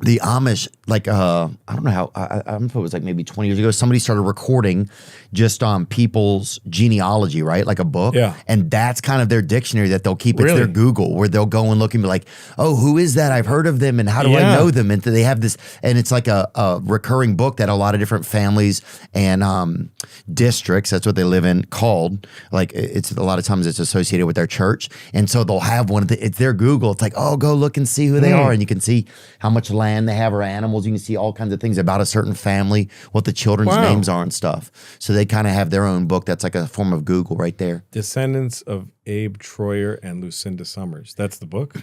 the Amish, like, I don't know how, I don't know if it was like maybe 20 years ago, somebody started recording just people's genealogy, right? Like a book. Yeah. And that's kind of their dictionary that they'll keep. Really? It's their Google, where they'll go and look and be like, oh, who is that? I've heard of them, and how do I know them? And they have this, and it's like a recurring book that a lot of different families and districts, that's what they live in, called, like, it's a lot of times it's associated with their church. And so they'll have one of it's their Google. It's like, oh, go look and see who they are. And you can see how much land they have or animals. You can see all kinds of things about a certain family, what the children's names are and stuff. So they kind of have their own book that's like a form of Google right there. Descendants of Abe Troyer and Lucinda Summers. That's the book?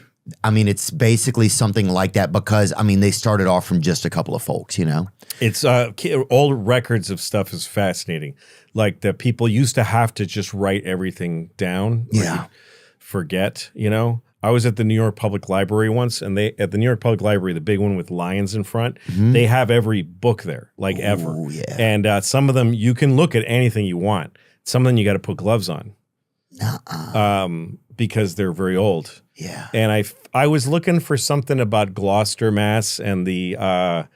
I mean, it's basically something like that because, I mean, they started off from just a couple of folks, you know? It's all records of stuff is fascinating. Like that people used to have to just write everything down. Yeah. Forget, you know? I was at the New York Public Library once, and at the New York Public Library, the big one with lions in front, they have every book there, like ever. Yeah. And some of them, you can look at anything you want. Some of them you got to put gloves on because they're very old. Yeah. And I was looking for something about Gloucester, Mass, and the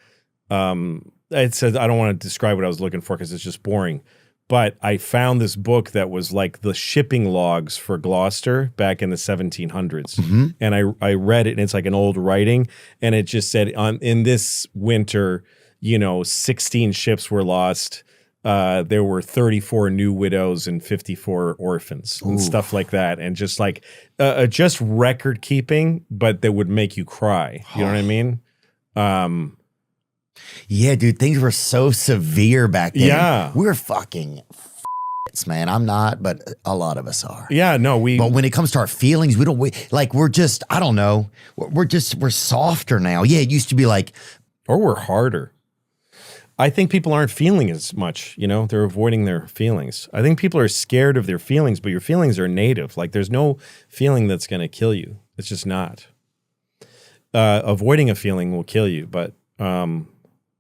it said, I don't want to describe what I was looking for because it's just boring. But I found this book that was like the shipping logs for Gloucester back in the 1700s. And I read it, and it's like an old writing. And it just said, in this winter, 16 ships were lost. There were 34 new widows and 54 orphans and stuff like that. And just like, just record keeping, but that would make you cry. You know what I mean? Yeah, dude, things were so severe back then. Yeah. We were fucking man. I'm not, but a lot of us are. Yeah, no, But when it comes to our feelings, we're just, I don't know. We're softer now. Yeah, it used to be like. Or we're harder. I think people aren't feeling as much, they're avoiding their feelings. I think people are scared of their feelings, but your feelings are native. Like there's no feeling that's going to kill you. It's just not. Avoiding a feeling will kill you, but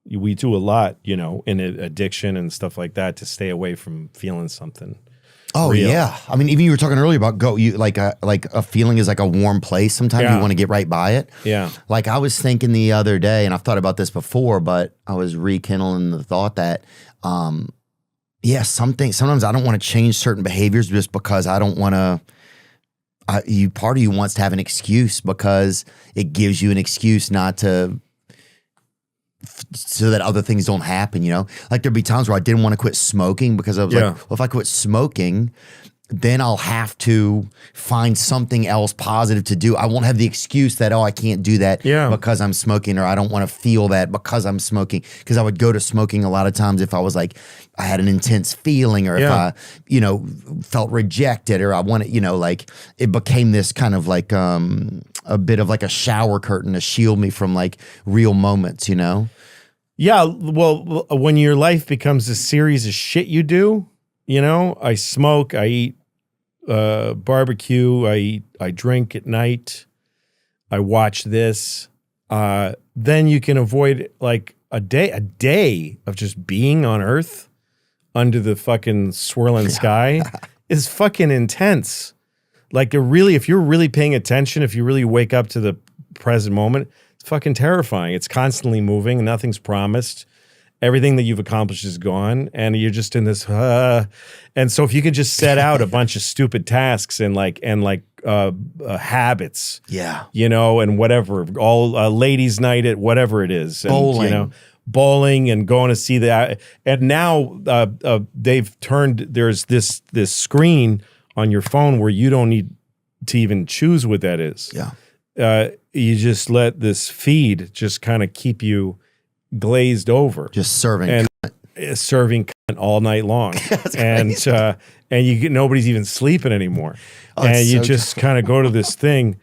we do a lot, in addiction and stuff like that to stay away from feeling something. Oh real. Yeah, I mean, even you were talking earlier about like a feeling is like a warm place. Sometimes you want to get right by it. Yeah. Like I was thinking the other day, and I've thought about this before, but I was rekindling the thought that, sometimes I don't want to change certain behaviors just because I don't want to. Part of you wants to have an excuse because it gives you an excuse not to. So that other things don't happen, Like there'd be times where I didn't want to quit smoking because I was like, well, if I quit smoking, then I'll have to find something else positive to do. I won't have the excuse that, I can't do that because I'm smoking, or I don't want to feel that because I'm smoking. Because I would go to smoking a lot of times if I was like, I had an intense feeling, or if I, felt rejected, or I wanted, like it became this kind of like a bit of like a shower curtain to shield me from like real moments, Yeah, well, when your life becomes a series of shit you do, I smoke, I eat barbecue, I drink at night, I watch this, then you can avoid like a day of just being on Earth under the fucking swirling sky is fucking intense. Like if you're really paying attention, if you really wake up to the present moment, it's fucking terrifying. It's constantly moving. Nothing's promised. Everything that you've accomplished is gone, and you're just in this. And so, if you could just set out a bunch of stupid tasks and habits, and whatever, all ladies' night at whatever it is, and, bowling and going to see that. And now they've turned. There's this screen on your phone where you don't need to even choose what that is. Yeah. You just let this feed just kind of keep you glazed over, just serving cunt all night long, and nobody's even sleeping anymore, and you just kind of go to this thing,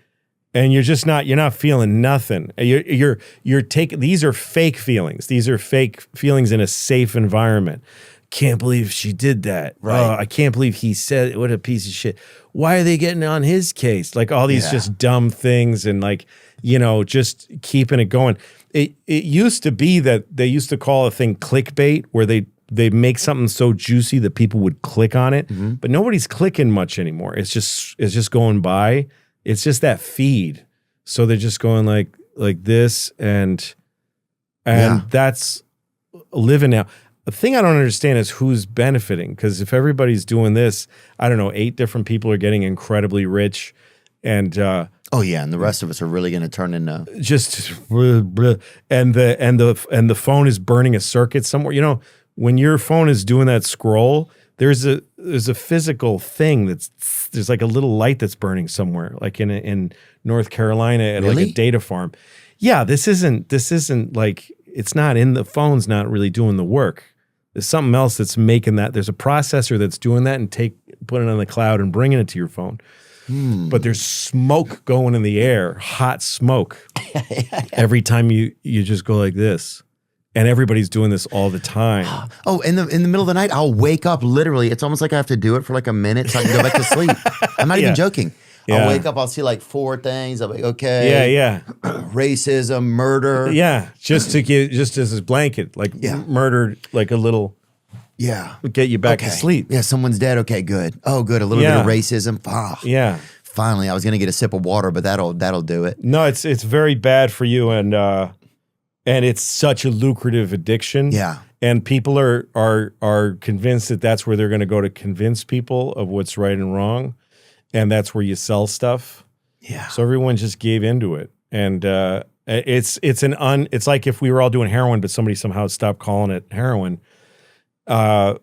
and you're not feeling nothing. You're taking, these are fake feelings. These are fake feelings in a safe environment. Can't believe she did that. Right. I can't believe he said, what a piece of shit. Why are they getting on his case? Like all these just dumb things, and like, just keeping it going. It used to be that they used to call a thing clickbait, where they make something so juicy that people would click on it, but nobody's clicking much anymore. It's just going by. It's just that feed. So they're just going like this, and And that's living now. The thing I don't understand is who's benefiting, because if everybody's doing this, I don't know, 8 different people are getting incredibly rich, and and the rest of us are really going to turn into just and the phone is burning a circuit somewhere. You know, when your phone is doing that scroll, there's a physical thing there's like a little light that's burning somewhere, like in North Carolina at like a data farm. Yeah, this isn't like, it's not in the phone's not really doing the work. There's something else that's making that. There's a processor that's doing that and putting it on the cloud and bringing it to your phone. But there's smoke going in the air, hot smoke, every time you just go like this. And everybody's doing this all the time. Oh, in the middle of the night, I'll wake up literally. It's almost like I have to do it for like a minute so I can go back to sleep. I'm not even joking. Yeah. I'll wake up, I'll see like 4 things. I'll be like, okay. Yeah. Racism, murder. Yeah. Just as a blanket, like murder, like a little. Yeah. Get you back to sleep. Yeah, someone's dead. Okay, good. Oh, good. A little bit of racism. Oh, yeah. Finally, I was gonna get a sip of water, but that'll do it. No, it's very bad for you, and it's such a lucrative addiction. Yeah. And people are convinced that that's where they're going to go to convince people of what's right and wrong, and that's where you sell stuff. Yeah. So everyone just gave into it, and it's like if we were all doing heroin, but somebody somehow stopped calling it heroin. And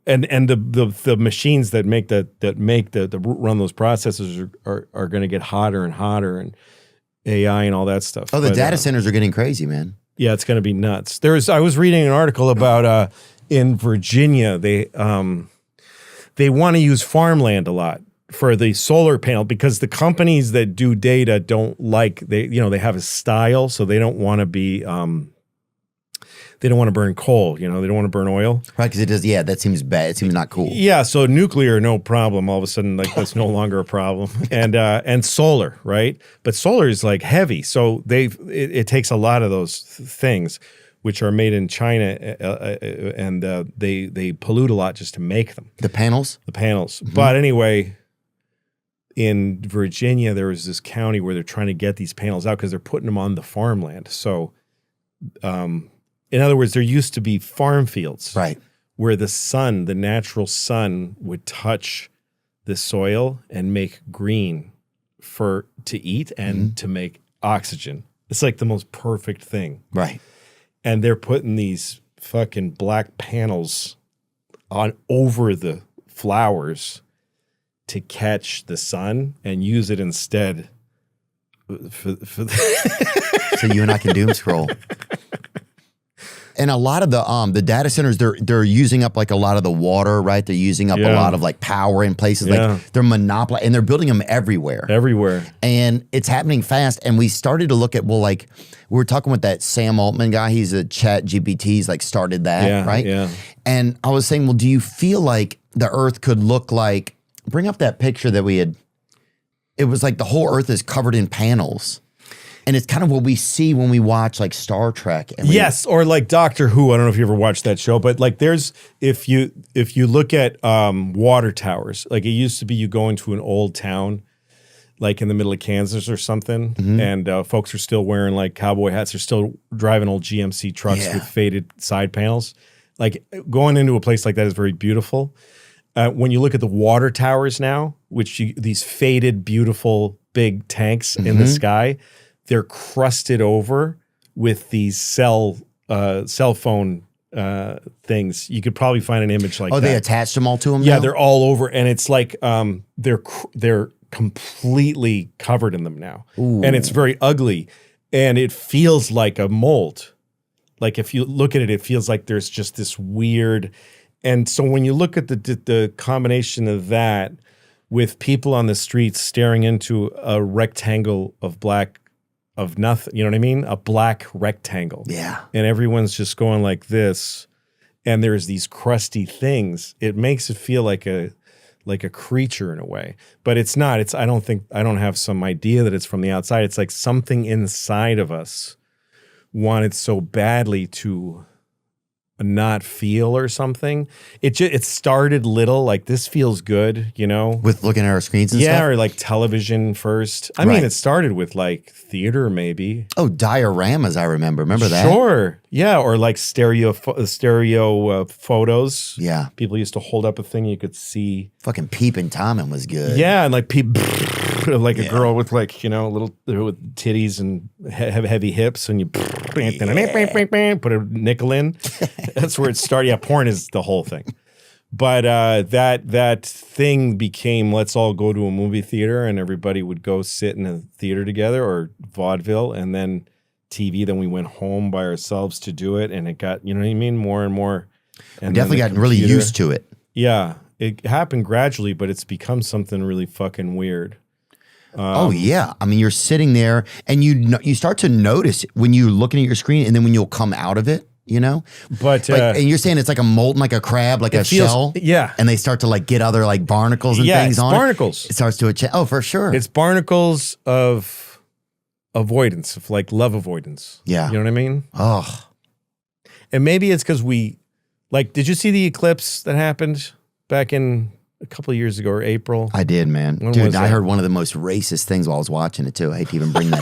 the machines that run those processors are going to get hotter and hotter, and AI and all that stuff. Oh, the data centers are getting crazy, man. Yeah, it's going to be nuts. I was reading an article about in Virginia, they want to use farmland a lot for the solar panel, because the companies that do data don't like, they have a style, so they don't want to be they don't want to burn coal, they don't want to burn oil. Right, because it does, that seems bad. It seems not cool. Yeah, so nuclear, no problem. All of a sudden, like, that's no longer a problem. And solar, right? But solar is like heavy, so it takes a lot of those things, which are made in China, and they pollute a lot just to make them. The panels? The panels. Mm-hmm. But anyway, in Virginia, there was this county where they're trying to get these panels out because they're putting them on the farmland. So, in other words, there used to be farm fields, right, where the natural sun would touch the soil and make green to eat and to make oxygen. It's like the most perfect thing. Right. And they're putting these fucking black panels on over the flowers to catch the sun and use it instead for so you and I can doom scroll. And a lot of the data centers, they're using up like a lot of the water, right? They're using up a lot of like power in places. Like they're monopoly, and they're building them everywhere. And it's happening fast. And we started to look at, well, like we were talking with that Sam Altman guy. He's a Chat GPT's like started that, right? Yeah. And I was saying, well, do you feel like the Earth could look like, bring up that picture that we had, it was like the whole Earth is covered in panels. And it's kind of what we see when we watch like Star Trek. And yes, or like Doctor Who. I don't know if you ever watched that show, but like if you look at water towers, like it used to be you go into an old town, like in the middle of Kansas or something, and folks are still wearing like cowboy hats. They're still driving old GMC trucks with faded side panels. Like going into a place like that is very beautiful. When you look at the water towers now, these faded, beautiful, big tanks in the sky, they're crusted over with these cell phone things. You could probably find an image like that. Oh, they attached them all to them? Yeah, now? they're all over, and it's like they're completely covered in them now. Ooh. And it's very ugly, and it feels like a mold. Like if you look at it, it feels like there's just this weird. And so when you look at the combination of that with people on the streets staring into a rectangle of nothing, you know what I mean? A black rectangle. Yeah. And everyone's just going like this, and there's these crusty things. It makes it feel like a creature in a way. But it's not. I don't have some idea that it's from the outside. It's like something inside of us wanted so badly to not feel or something. It started little, like this feels good, you know? With looking at our screens and Yeah, stuff? or like television first. I mean, it started with like theater maybe. Oh, dioramas, I remember. Remember that? Sure. Yeah, or like stereo photos. Yeah. People used to hold up a thing you could see. Fucking Peepin' Tommen was good. Yeah, and like people, like a girl with like, you know, little with titties and heavy hips, and you put a nickel in. That's where it started. Yeah, porn is the whole thing. But that thing became, let's all go to a movie theater, and everybody would go sit in a theater together, or vaudeville, and then TV. Then we went home by ourselves to do it, and it got, you know what I mean, more and more. And definitely gotten really used to it. Yeah, it happened gradually, but it's become something really fucking weird. Oh yeah, I mean, you're sitting there, and you start to notice when you're looking at your screen, and then when you'll come out of it. You know, but like, and you're saying it's like a molten, like a crab, like a shell, yeah. And they start to like get other like barnacles and things on barnacles. It starts to oh, for sure. It's barnacles of avoidance, of like love avoidance. Yeah, you know what I mean. Oh, and maybe it's because we like. Did you see the eclipse that happened back in a couple of years ago, or April? I did, man. Dude, I heard one of the most racist things while I was watching it too. I hate to even bring that